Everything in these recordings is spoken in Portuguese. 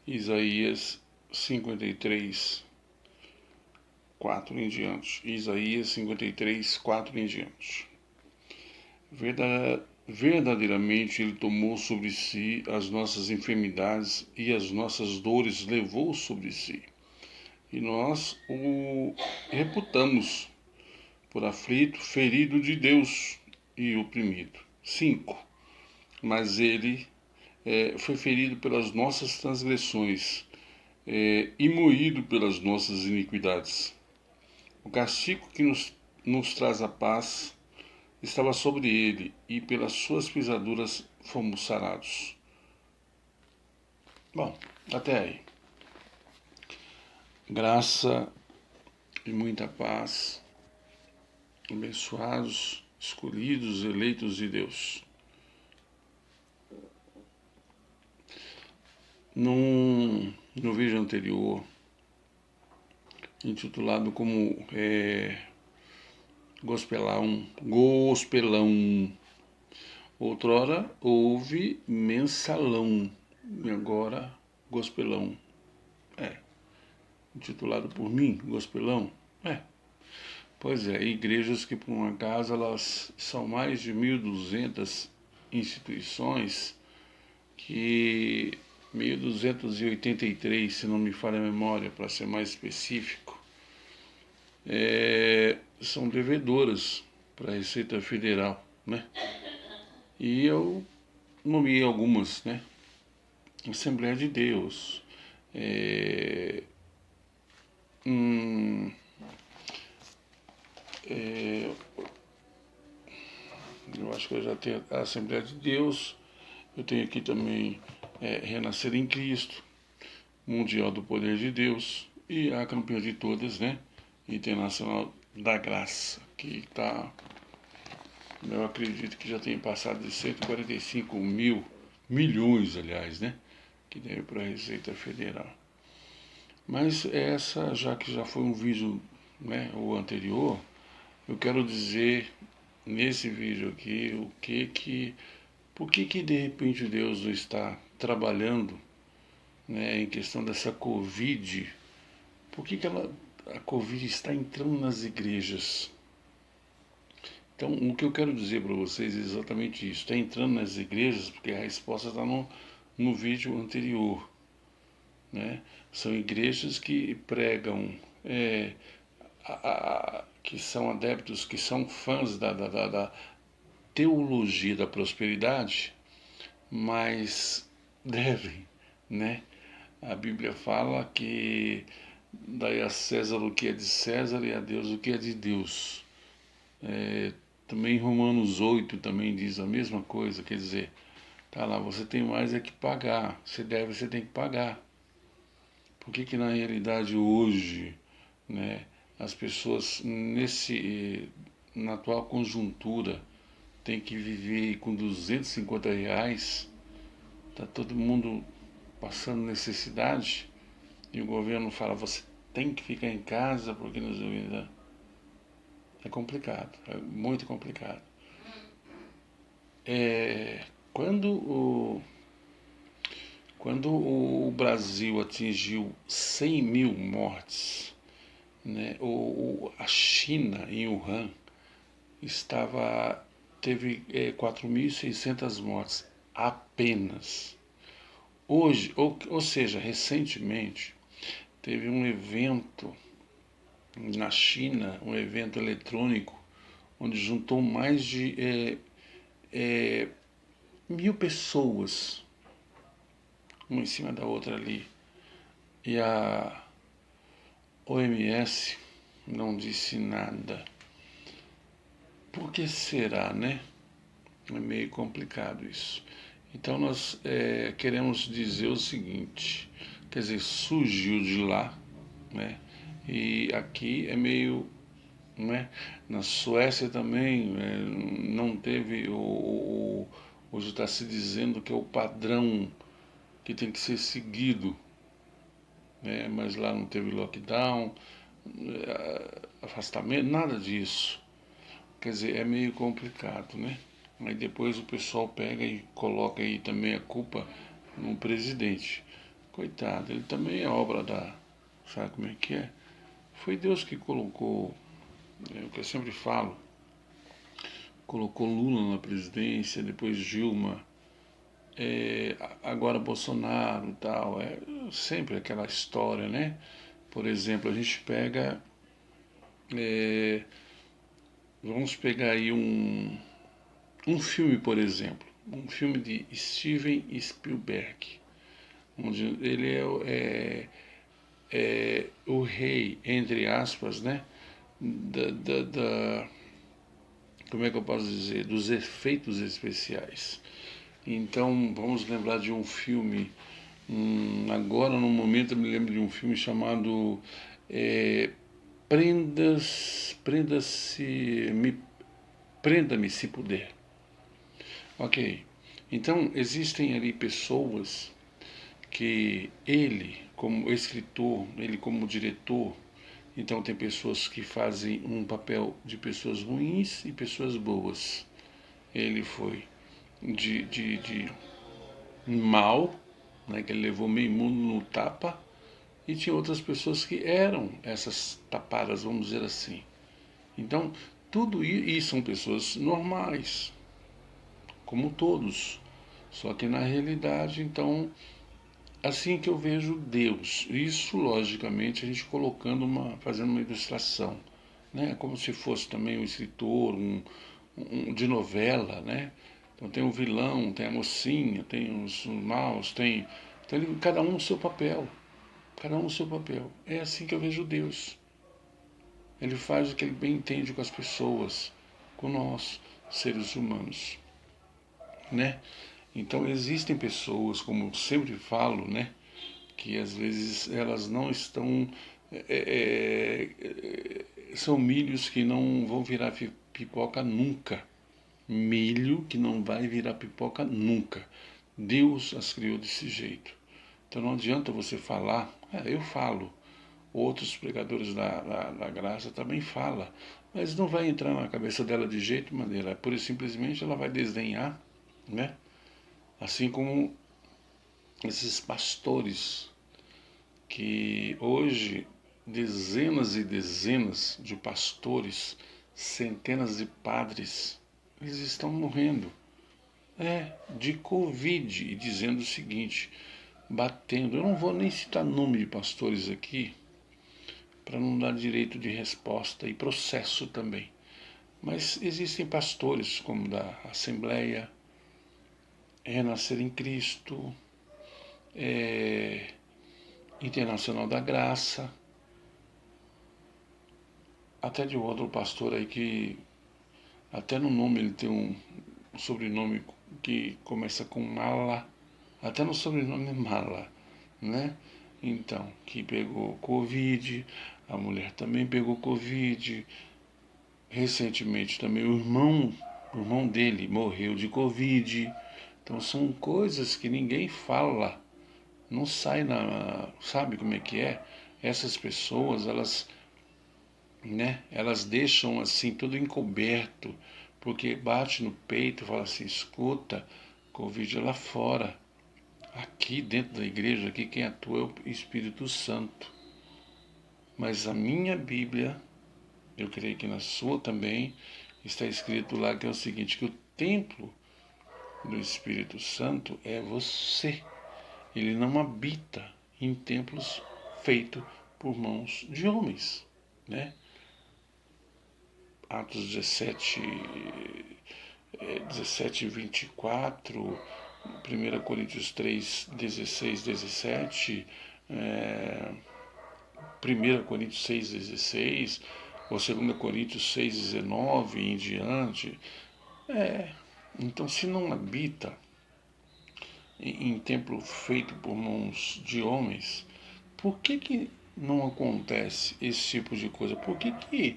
Isaías 53, 4 em diante. Isaías 53, 4 em diante. Verdadeiramente Ele tomou sobre si as nossas enfermidades e as nossas dores levou sobre si. E nós o reputamos por aflito, ferido de Deus e oprimido. 5. Mas Ele foi ferido pelas nossas transgressões e moído pelas nossas iniquidades. O castigo que nos traz a paz estava sobre ele, e pelas suas pisaduras fomos sarados. Bom, até aí. Graça e muita paz, abençoados, escolhidos, eleitos de Deus. No vídeo anterior, intitulado como Gospelão, outrora houve mensalão, e agora gospelão. Intitulado por mim, gospelão? Pois é, igrejas que por um acaso elas são mais de 1.200 instituições, que 1.283, se não me falha a memória, para ser mais específico, são devedoras para a Receita Federal, né? E eu nomeei algumas, né? Assembleia de Deus, eu acho que eu já tenho a Assembleia de Deus, eu tenho aqui também Renascer em Cristo, Mundial do Poder de Deus e a campeã de todas, né? Internacional da Graça, que está, eu acredito que já tem passado de 145 milhões, aliás, né? Que deve para a Receita Federal. Mas essa, já que já foi um vídeo, né, o anterior, eu quero dizer nesse vídeo aqui por que de repente Deus está trabalhando, né, em questão dessa Covid. Por que a Covid está entrando nas igrejas? Então, o que eu quero dizer para vocês é exatamente isso. Está entrando nas igrejas porque a resposta está no vídeo anterior, né? São igrejas que pregam, que são adeptos, que são fãs da teologia da prosperidade, mas devem, né? A Bíblia fala que dai a César o que é de César e a Deus o que é de Deus. Também Romanos 8 também diz a mesma coisa, quer dizer, tá lá, você tem mais é que pagar, você tem que pagar. Por que na realidade hoje, né, as pessoas na atual conjuntura têm que viver com R$ 250, tá todo mundo passando necessidade e o governo fala, você tem que ficar em casa porque nos é complicado, é muito complicado. Quando o Brasil atingiu 100 mil mortes, né, a China, em Wuhan, teve 4.600 mortes apenas. Hoje, ou seja, recentemente, teve um evento na China, um evento eletrônico, onde juntou mais de 1.000 pessoas, uma em cima da outra ali. E a OMS não disse nada. Por que será, né? É meio complicado isso. Então nós queremos dizer o seguinte, quer dizer, surgiu de lá, né? E aqui é meio, né? Na Suécia também não teve hoje está se dizendo que é o padrão que tem que ser seguido, né? Mas lá não teve lockdown, afastamento, nada disso. Quer dizer, é meio complicado, né? Aí depois o pessoal pega e coloca aí também a culpa no presidente. Coitado, ele também é obra da... Sabe como é que é? Foi Deus que colocou, é o que eu sempre falo, colocou Lula na presidência, depois Dilma, agora Bolsonaro e tal. É sempre aquela história, né? Por exemplo, a gente pega... é, vamos pegar aí um filme, por exemplo. Um filme de Steven Spielberg, onde ele é o rei, entre aspas, né? Como é que eu posso dizer? Dos efeitos especiais. Então, vamos lembrar de um filme. Agora, no momento, eu me lembro de um filme chamado é, Prenda-se, Prenda-me se puder. Ok. Então, existem ali pessoas que ele, como escritor, ele como diretor, então tem pessoas que fazem um papel de pessoas ruins e pessoas boas. Ele foi de mal, né, que ele levou meio mundo no tapa, e tinha outras pessoas que eram essas tapadas, vamos dizer assim. Então, tudo isso são pessoas normais, como todos. Só que na realidade, então, assim que eu vejo Deus, isso logicamente a gente fazendo uma ilustração, né? Como se fosse também um escritor, de novela, né? Então tem o vilão, tem a mocinha, tem os maus, tem cada um no seu papel, cada um no seu papel. É assim que eu vejo Deus. Ele faz o que ele bem entende com as pessoas, com nós, seres humanos, né? Então existem pessoas, como eu sempre falo, né? Que às vezes elas não estão. São milhos que não vão virar pipoca nunca. Milho que não vai virar pipoca nunca. Deus as criou desse jeito. Então não adianta você falar, eu falo, outros pregadores da graça também falam, mas não vai entrar na cabeça dela de jeito e maneira. Pura e simplesmente ela vai desdenhar, né? Assim como esses pastores que hoje dezenas e dezenas de pastores, centenas de padres, eles estão morrendo. De Covid, e dizendo o seguinte, batendo. Eu não vou nem citar nome de pastores aqui, para não dar direito de resposta e processo também. Mas existem pastores como da Assembleia, Renascer em Cristo, Internacional da Graça, até de outro pastor aí que até no nome ele tem um sobrenome que começa com Mala, até no sobrenome é Mala, né? Então, que pegou Covid, a mulher também pegou Covid, recentemente também o irmão dele morreu de Covid. Então são coisas que ninguém fala, não sai sabe como é que é? Essas pessoas, elas, né, elas deixam assim tudo encoberto, porque bate no peito e fala assim, escuta, Covid é lá fora. Aqui dentro da igreja, aqui quem atua é o Espírito Santo. Mas a minha Bíblia, eu creio que na sua também, está escrito lá que é o seguinte, que o templo do Espírito Santo é você. Ele não habita em templos feitos por mãos de homens, né? Atos 17, 17 e 24, 1 Coríntios 3, 16, 17, 1 Coríntios 6, 16, ou 2 Coríntios 6, 19 e em diante. Então, se não habita em templo feito por mãos de homens, por que não acontece esse tipo de coisa? Por que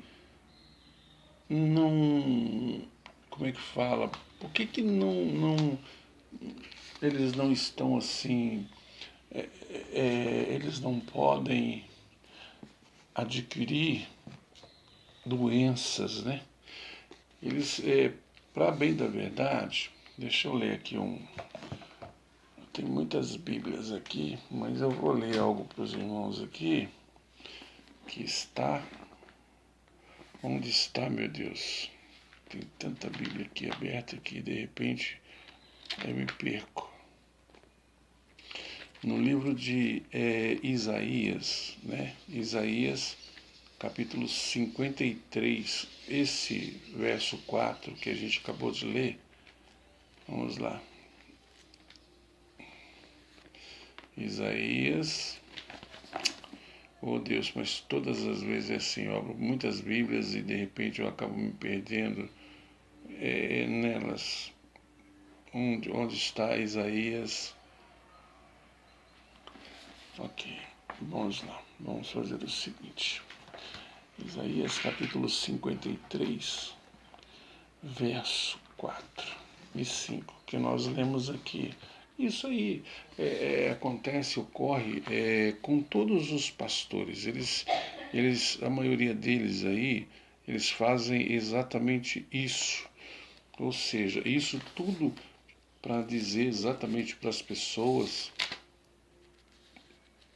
não... Como é que fala? Por que não eles não estão assim... eles não podem adquirir doenças, né? Eles, para bem da verdade, deixa eu ler aqui tem muitas Bíblias aqui, mas eu vou ler algo para os irmãos aqui, que está... Onde está, meu Deus? Tem tanta Bíblia aqui aberta que de repente eu me perco. No livro de Isaías, né? Isaías, capítulo 53, esse verso 4 que a gente acabou de ler. Vamos lá. Isaías. Oh Deus, mas todas as vezes é assim, eu abro muitas Bíblias e de repente eu acabo me perdendo nelas. Onde está Isaías? Ok, vamos lá, vamos fazer o seguinte. Isaías capítulo 53, verso 4 e 5, que nós lemos aqui. Isso aí acontece, ocorre com todos os pastores. A maioria deles aí, eles fazem exatamente isso. Ou seja, isso tudo para dizer exatamente para as pessoas,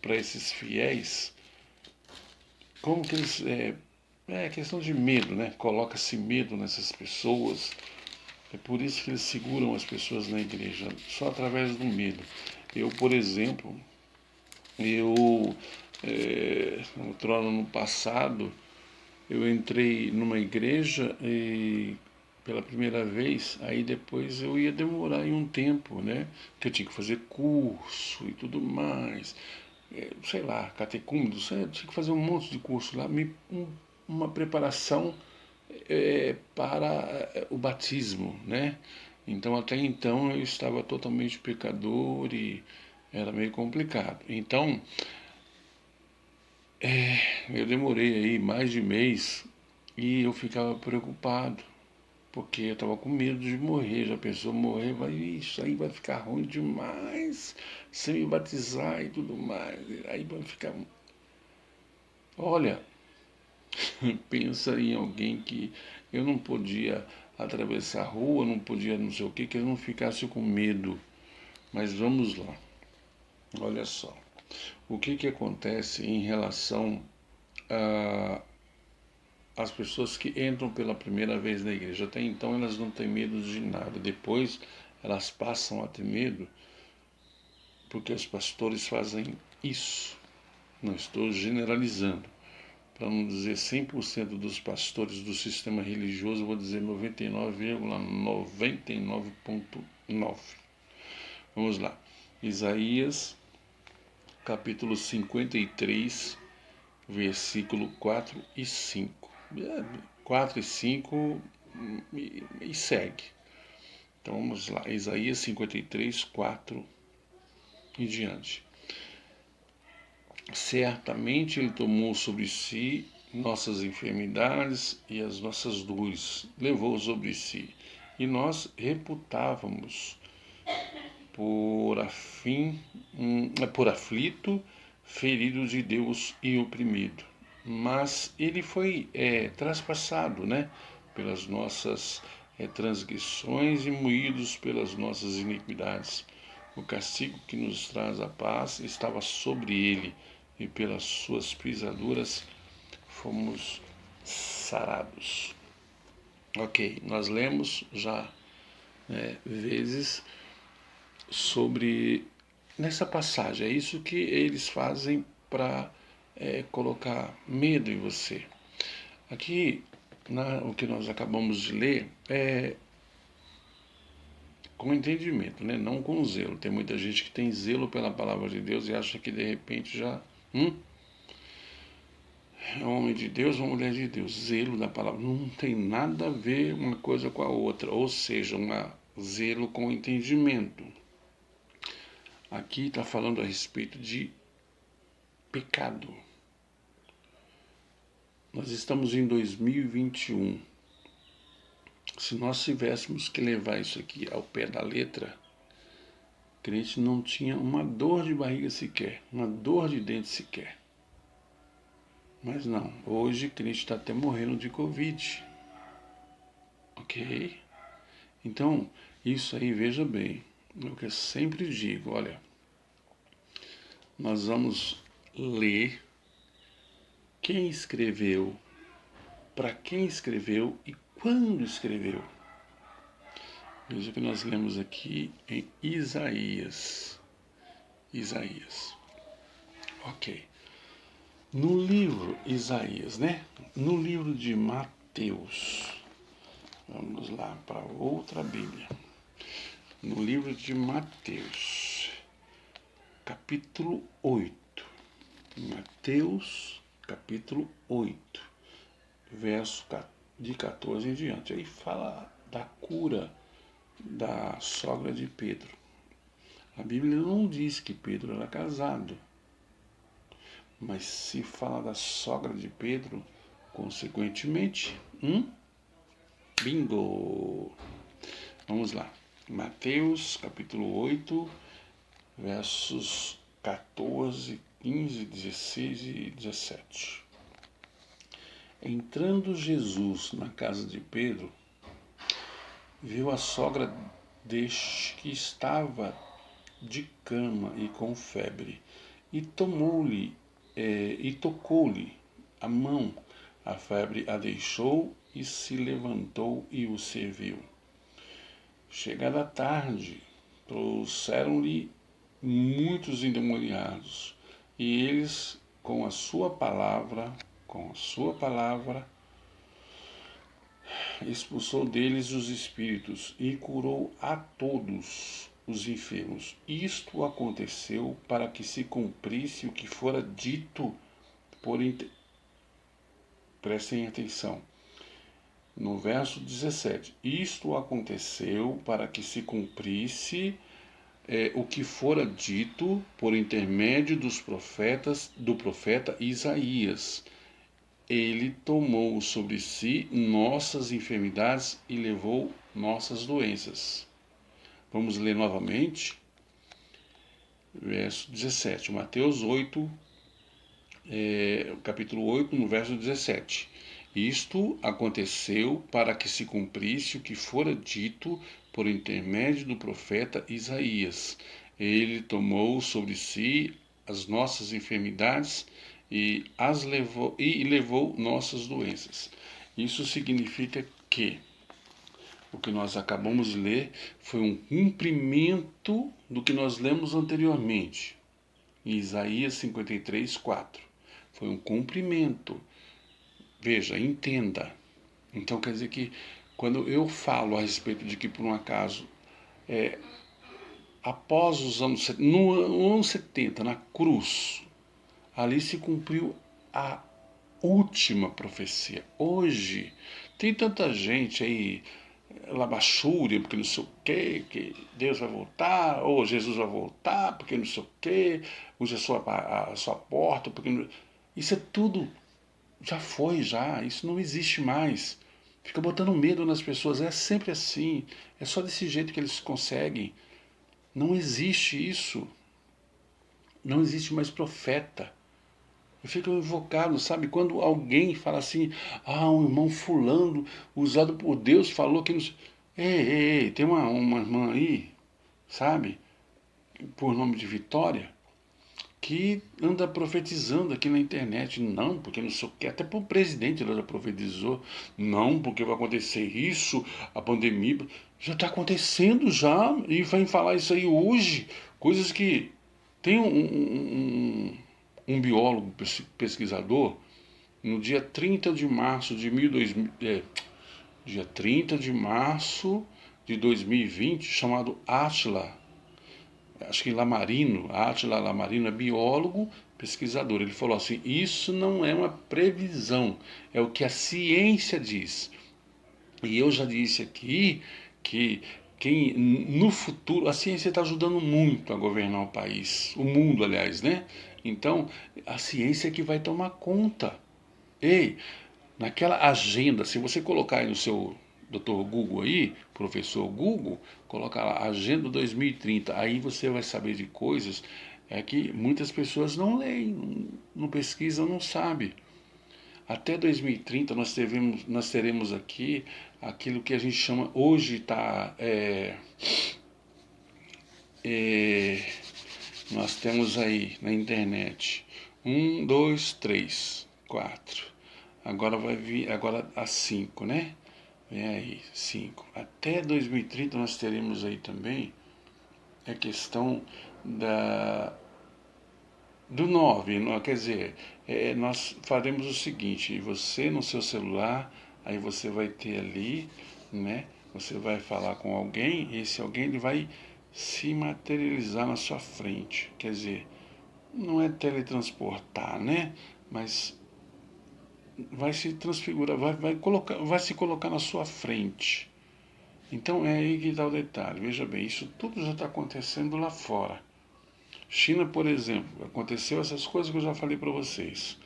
para esses fiéis, como que eles... É questão de medo, né? Coloca-se medo nessas pessoas. É por isso que eles seguram as pessoas na igreja, só através do medo. Eu, por exemplo, no ano passado, eu entrei numa igreja e pela primeira vez, aí depois eu ia demorar em um tempo, né? Que eu tinha que fazer curso e tudo mais. Sei lá, catecúmenos, tinha que fazer um monte de curso lá, uma preparação para o batismo, né? Então até então eu estava totalmente pecador e era meio complicado. Então eu demorei aí mais de mês e eu ficava preocupado, porque eu estava com medo de morrer. Já pensou, morrer, isso aí vai ficar ruim demais, se me batizar e tudo mais. Aí vai ficar... Olha, pensa em alguém que eu não podia atravessar a rua, não podia não sei o que eu não ficasse com medo. Mas vamos lá, olha só. O que acontece em relação às pessoas que entram pela primeira vez na igreja? Até então elas não têm medo de nada, depois elas passam a ter medo porque os pastores fazem isso. Não estou generalizando, para não dizer 100% dos pastores do sistema religioso, vou dizer 99,99,9. Vamos lá. Isaías, capítulo 53, versículo 4 e 5. 4 e 5 e segue. Então vamos lá. Isaías 53, 4 e diante. Certamente ele tomou sobre si nossas enfermidades e as nossas dores, levou sobre si, e nós reputávamos por aflito, ferido de Deus e oprimido. Mas ele foi traspassado, né, pelas nossas transgressões e moídos pelas nossas iniquidades. O castigo que nos traz a paz estava sobre ele, e pelas suas pisaduras fomos sarados. Ok, nós lemos já vezes sobre nessa passagem. É isso que eles fazem para colocar medo em você. Aqui, o que nós acabamos de ler é com entendimento, né? Não com zelo. Tem muita gente que tem zelo pela palavra de Deus e acha que de repente já é um homem de Deus, uma mulher de Deus. Zelo da palavra não tem nada a ver uma coisa com a outra, ou seja, zelo com entendimento. Aqui está falando a respeito de pecado. Nós estamos em 2021. Se nós tivéssemos que levar isso aqui ao pé da letra, o crente não tinha uma dor de barriga sequer, uma dor de dente sequer. Mas não, hoje o crente está até morrendo de Covid. Ok? Então, isso aí, veja bem, o que eu sempre digo, olha, nós vamos ler quem escreveu, para quem escreveu e quando escreveu. Veja que nós lemos aqui em Isaías. Isaías. Ok. No livro Isaías, né? No livro de Mateus. Vamos lá para outra Bíblia. No livro de Mateus, capítulo 8. Mateus, capítulo 8, verso de 14 em diante. Aí fala da cura da sogra de Pedro. A Bíblia não diz que Pedro era casado, mas se fala da sogra de Pedro, consequentemente, bingo! Vamos lá. Mateus, capítulo 8, versos 14, 15, 16 e 17. Entrando Jesus na casa de Pedro, viu a sogra deste que estava de cama e com febre, e tocou-lhe a mão. A febre a deixou e se levantou e o serviu. Chegada a tarde, trouxeram-lhe muitos endemoniados, e eles, com a sua palavra, expulsou deles os espíritos e curou a todos os enfermos. Isto aconteceu para que se cumprisse o que fora dito por... Prestem atenção. No verso 17. Isto aconteceu para que se cumprisse o que fora dito por intermédio do profeta Isaías. Ele tomou sobre si nossas enfermidades e levou nossas doenças. Vamos ler novamente. Verso 17. Mateus 8, capítulo 8, no verso 17. Isto aconteceu para que se cumprisse o que fora dito por intermédio do profeta Isaías. Ele tomou sobre si as nossas enfermidades e levou nossas doenças. Isso significa que o que nós acabamos de ler foi um cumprimento do que nós lemos anteriormente, em Isaías 53, 4. Foi um cumprimento. Veja, entenda. Então quer dizer que quando eu falo a respeito de que por um acaso, após os anos, no ano 70, na cruz, ali se cumpriu a última profecia. Hoje, tem tanta gente aí, labachúria, porque não sei o quê, que Deus vai voltar, ou Jesus vai voltar, porque não sei o quê, use a sua porta, porque não... Isso é tudo, já foi já, isso não existe mais. Fica botando medo nas pessoas, é sempre assim, é só desse jeito que eles conseguem. Não existe isso, não existe mais profeta. Eu fico invocado, sabe? Quando alguém fala assim, um irmão fulano, usado por Deus, falou que... Nos... Ei, tem uma irmã aí, sabe? Por nome de Vitória, que anda profetizando aqui na internet. Não, porque não sei o que. Até para o presidente ela já profetizou. Não, porque vai acontecer isso, a pandemia... Já está acontecendo já, e vai falar isso aí hoje. Coisas que... Tem um biólogo pesquisador, no dia 30 de março de dia 30 de março de 2020, chamado Átila, acho que Lamarino, Átila Lamarino é biólogo, pesquisador. Ele falou assim: isso não é uma previsão, é o que a ciência diz. E eu já disse aqui que no futuro a ciência está ajudando muito a governar o país, o mundo, aliás, né? Então a ciência é que vai tomar conta. Ei, naquela agenda, se você colocar aí no seu Dr. Google aí, professor Google, colocar lá Agenda 2030, aí você vai saber de coisas que muitas pessoas não leem, não pesquisam, não sabem. Até 2030 nós teremos aqui aquilo que a gente chama, hoje está nós temos aí na internet 1, 2, 3, 4. Agora vai vir agora a 5, né? Vem aí, 5. Até 2030 nós teremos aí também a questão do 9. Quer dizer, nós faremos o seguinte: você no seu celular, aí você vai ter ali, né? Você vai falar com alguém, e esse alguém ele vai se materializar na sua frente. Quer dizer, não é teletransportar, né? Mas vai se transfigurar, vai se colocar na sua frente. Então é aí que está o detalhe. Veja bem, isso tudo já está acontecendo lá fora. China, por exemplo, aconteceu essas coisas que eu já falei para vocês.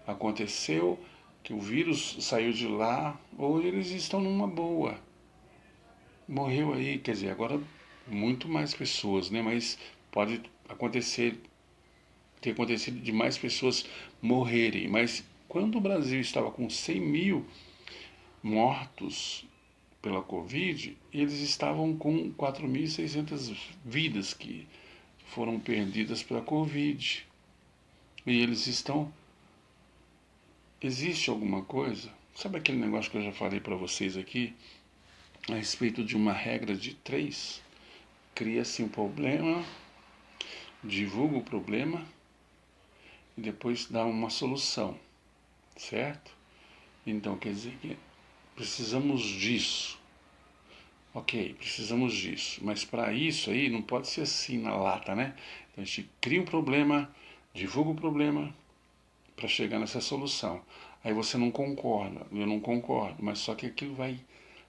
Aconteceu que o vírus saiu de lá, ou eles estão numa boa. Morreu aí, quer dizer, agora muito mais pessoas, né? Mas pode acontecer, ter acontecido de mais pessoas morrerem. Mas quando o Brasil estava com 100 mil mortos pela Covid, eles estavam com 4.600 vidas que foram perdidas pela Covid. E eles estão. Existe alguma coisa? Sabe aquele negócio que eu já falei para vocês aqui? A respeito de uma regra de 3? Cria-se um problema, divulga o problema e depois dá uma solução, certo? Então quer dizer que precisamos disso. Ok, precisamos disso. Mas para isso aí não pode ser assim na lata, né? Então a gente cria um problema, divulga o problema para chegar nessa solução. Aí você não concorda, eu não concordo, mas só que aquilo vai,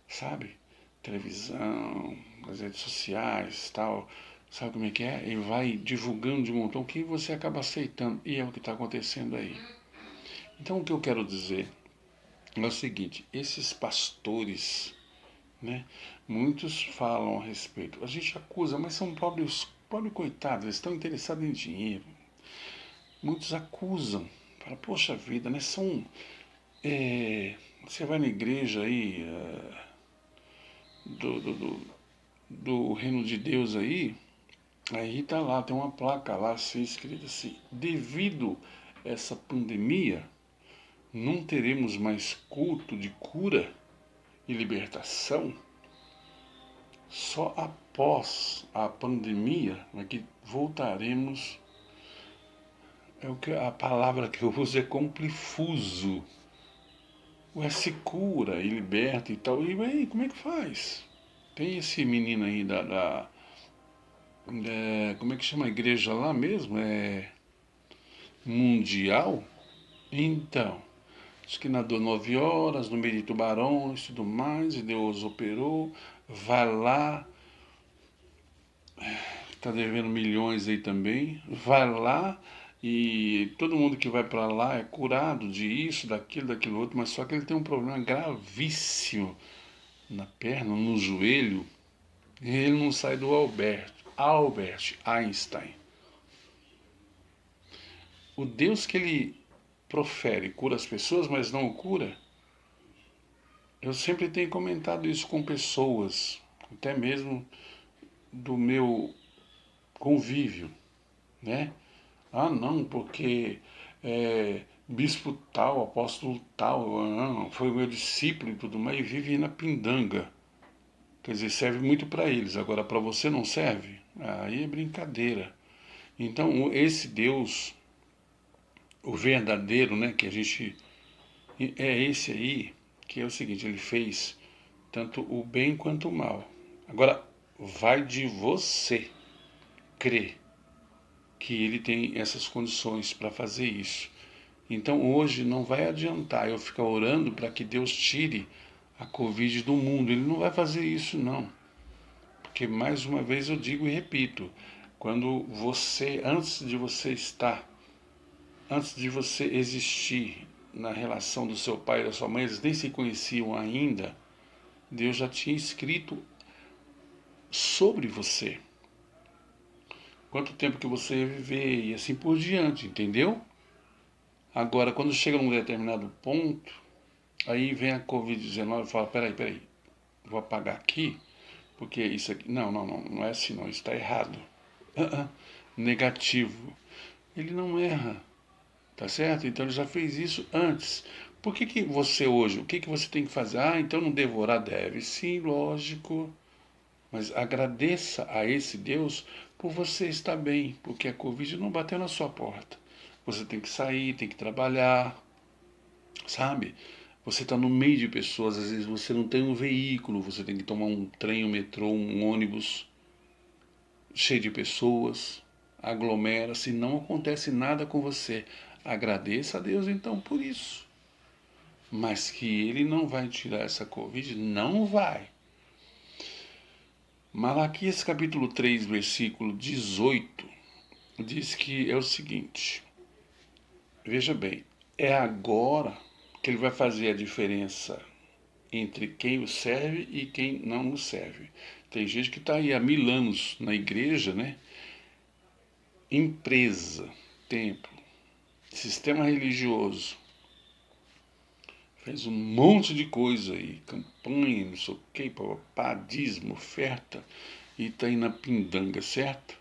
sabe? Televisão, as redes sociais, tal, sabe como é que é? E vai divulgando de um montão que você acaba aceitando. E é o que está acontecendo aí. Então o que eu quero dizer é o seguinte: esses pastores, né? Muitos falam a respeito. A gente acusa, mas são pobres coitados, eles estão interessados em dinheiro. Muitos acusam. Fala, poxa vida, né? Você vai na igreja aí do, do, do, do reino de Deus aí tá lá, tem uma placa lá assim, escrita assim: devido a essa pandemia, não teremos mais culto de cura e libertação. Só após a pandemia é que voltaremos. A palavra que eu uso é complifuso. Ué, se cura e liberta e tal. E aí, como é que faz? Tem esse menino aí como é que chama a igreja lá mesmo? É mundial? Então, diz que nadou 9 horas no meio de tubarões e tudo mais, e Deus operou. Vai lá, está devendo milhões aí também. Vai lá e todo mundo que vai para lá é curado de isso, daquilo outro, mas só que ele tem um problema gravíssimo na perna, no joelho, e ele não sai do Albert Einstein. O Deus que ele profere cura as pessoas, mas não o cura. Eu sempre tenho comentado isso com pessoas, até mesmo do meu convívio, né? Ah, não, porque bispo tal, apóstolo tal, não, foi meu discípulo e tudo mais, e vive na pindanga. Quer dizer, serve muito para eles. Agora, para você não serve? Aí é brincadeira. Então, esse Deus, o verdadeiro, né, que a gente. É esse aí, que é o seguinte: ele fez tanto o bem quanto o mal. Agora, vai de você crer que ele tem essas condições para fazer isso. Então, hoje não vai adiantar eu ficar orando para que Deus tire a Covid do mundo. Ele não vai fazer isso, não. Porque, mais uma vez, eu digo e repito: quando você, antes de você existir na relação do seu pai e da sua mãe, eles nem se conheciam ainda, Deus já tinha escrito sobre você. Quanto tempo que você ia viver e assim por diante, entendeu? Agora, quando chega num determinado ponto, aí vem a Covid-19 e fala: peraí, vou apagar aqui, porque isso aqui. Não é assim, não, isso está errado. negativo. Ele não erra, tá certo? Então ele já fez isso antes. Por que você hoje, o que você tem que fazer? Ah, então não devorar deve. Sim, lógico. Mas agradeça a esse Deus por você estar bem, porque a Covid não bateu na sua porta. Você tem que sair, tem que trabalhar, sabe? Você está no meio de pessoas, às vezes você não tem um veículo, você tem que tomar um trem, um metrô, um ônibus cheio de pessoas, aglomera, se não acontece nada com você. Agradeça a Deus então por isso. Mas que Ele não vai tirar essa Covid, não vai. Malaquias capítulo 3, versículo 18, diz que é o seguinte, veja bem, é agora que Ele vai fazer a diferença entre quem o serve e quem não o serve. Tem gente que está aí há 1000 anos na igreja, né? Empresa, templo, sistema religioso, fez um monte de coisa aí, campanha, não sei o que, dízimo, oferta, e está aí na pindanga, certo?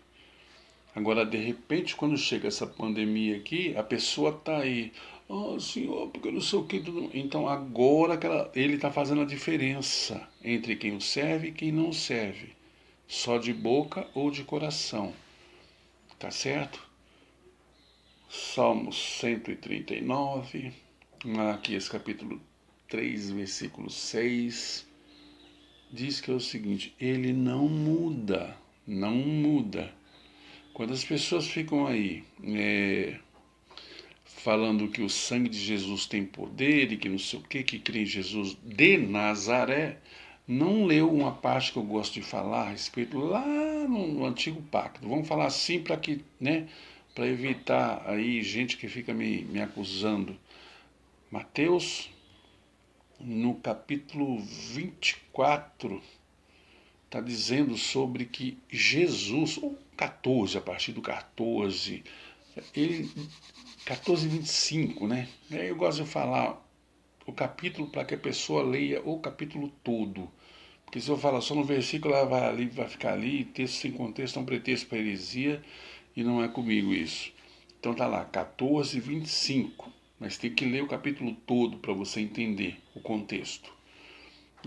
Agora, de repente, quando chega essa pandemia aqui, a pessoa está aí, oh, senhor, porque eu não sei o que. Então, agora que ele está fazendo a diferença entre quem o serve e quem não o serve. Só de boca ou de coração. Tá certo? Salmos 139, Malaquias capítulo 3, versículo 6, diz que é o seguinte, ele não muda, não muda. Quando as pessoas ficam aí falando que o sangue de Jesus tem poder e que não sei o que crê em Jesus de Nazaré, não leu uma parte que eu gosto de falar a respeito lá no Antigo Pacto. Vamos falar assim para que, né, para evitar aí gente que fica me acusando. Mateus, no capítulo 24, está dizendo sobre que Jesus, ou 14, a partir do 14, ele 14:25, né? Eu gosto de falar o capítulo para que a pessoa leia o capítulo todo. Porque se eu falar só no versículo, ela vai ali, vai ficar ali, texto sem contexto é um pretexto para heresia, e não é comigo isso. Então tá lá, 14:25. Mas tem que ler o capítulo todo para você entender o contexto.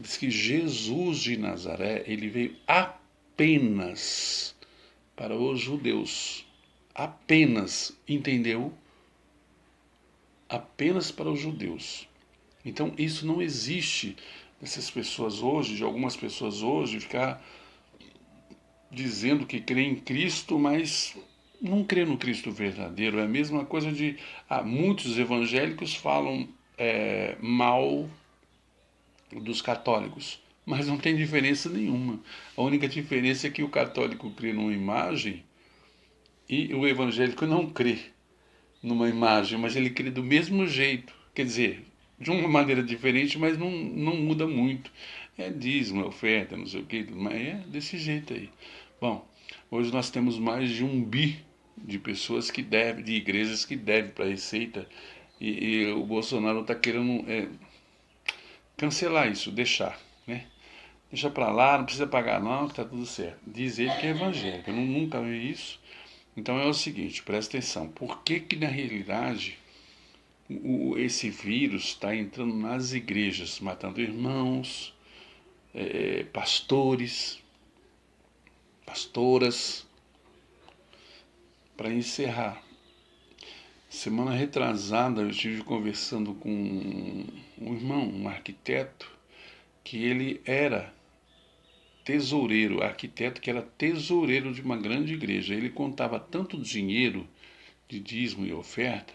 Diz que Jesus de Nazaré, ele veio apenas para os judeus. Apenas, entendeu? Apenas para os judeus. Então isso não existe dessas pessoas hoje, de algumas pessoas hoje, ficar dizendo que crê em Cristo, mas não crê no Cristo verdadeiro. É a mesma coisa de muitos evangélicos falam mal dos católicos, mas não tem diferença nenhuma. A única diferença é que o católico crê numa imagem e o evangélico não crê numa imagem, mas ele crê do mesmo jeito. Quer dizer, de uma maneira diferente, mas não muda muito. É dízimo, é oferta, não sei o que, mas é desse jeito aí. Bom, hoje nós temos mais de 1 bi de pessoas que devem, de igrejas que devem para a Receita, e o Bolsonaro está querendo cancelar isso, deixar, né? Deixa para lá, não precisa pagar não, que tá tudo certo. Diz ele que é evangélico, eu nunca vi isso. Então é o seguinte, presta atenção, por que na realidade esse vírus está entrando nas igrejas, matando irmãos, pastores, pastoras? Para encerrar, semana retrasada eu estive conversando com um irmão, um arquiteto, que ele era tesoureiro, arquiteto que era tesoureiro de uma grande igreja. Ele contava tanto dinheiro de dízimo e oferta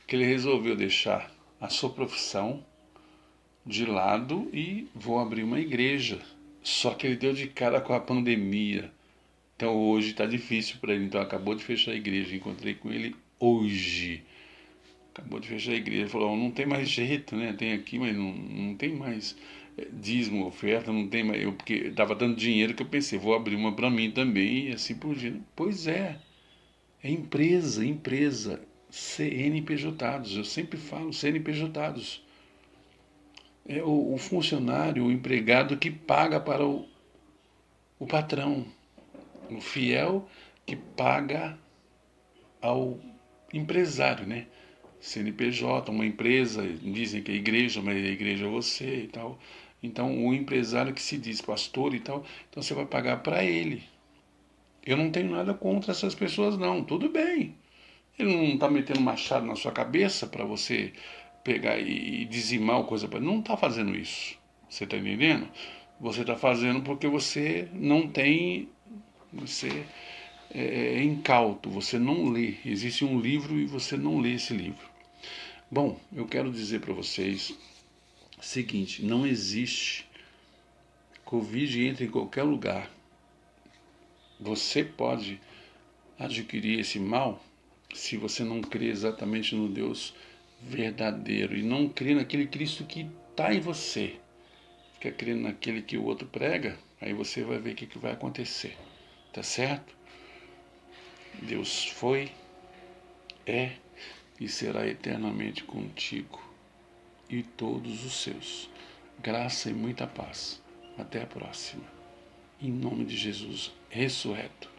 que ele resolveu deixar a sua profissão de lado e vou abrir uma igreja. Só que ele deu de cara com a pandemia. Então hoje está difícil para ele. Então acabou de fechar a igreja. Encontrei com ele hoje. Acabou de fechar a igreja. Ele falou, não tem mais jeito, né? Tem aqui, mas não tem mais dízimo, oferta, não tem mais. Porque estava dando dinheiro que eu pensei, vou abrir uma para mim também e assim por diante. Pois é empresa, CNPJados. Eu sempre falo CNPJados. É o funcionário, o empregado que paga para o patrão. O fiel que paga ao empresário, né? CNPJ, uma empresa, dizem que é igreja, mas a igreja é você e tal. Então, o empresário que se diz pastor e tal, então você vai pagar para ele. Eu não tenho nada contra essas pessoas, não. Tudo bem. Ele não está metendo machado na sua cabeça para você pegar e dizimar o coisa. Não está fazendo isso. Você está entendendo? Você está fazendo porque você não tem. Você é incauto, você não lê. Existe um livro e você não lê esse livro. Bom, eu quero dizer para vocês o seguinte: não existe. Covid entra em qualquer lugar. Você pode adquirir esse mal se você não crê exatamente no Deus verdadeiro e não crê naquele Cristo que está em você. Fica crendo naquele que o outro prega, aí você vai ver o que vai acontecer. Tá certo? Deus foi, é e será eternamente contigo e todos os seus. Graça e muita paz. Até a próxima. Em nome de Jesus ressurreto.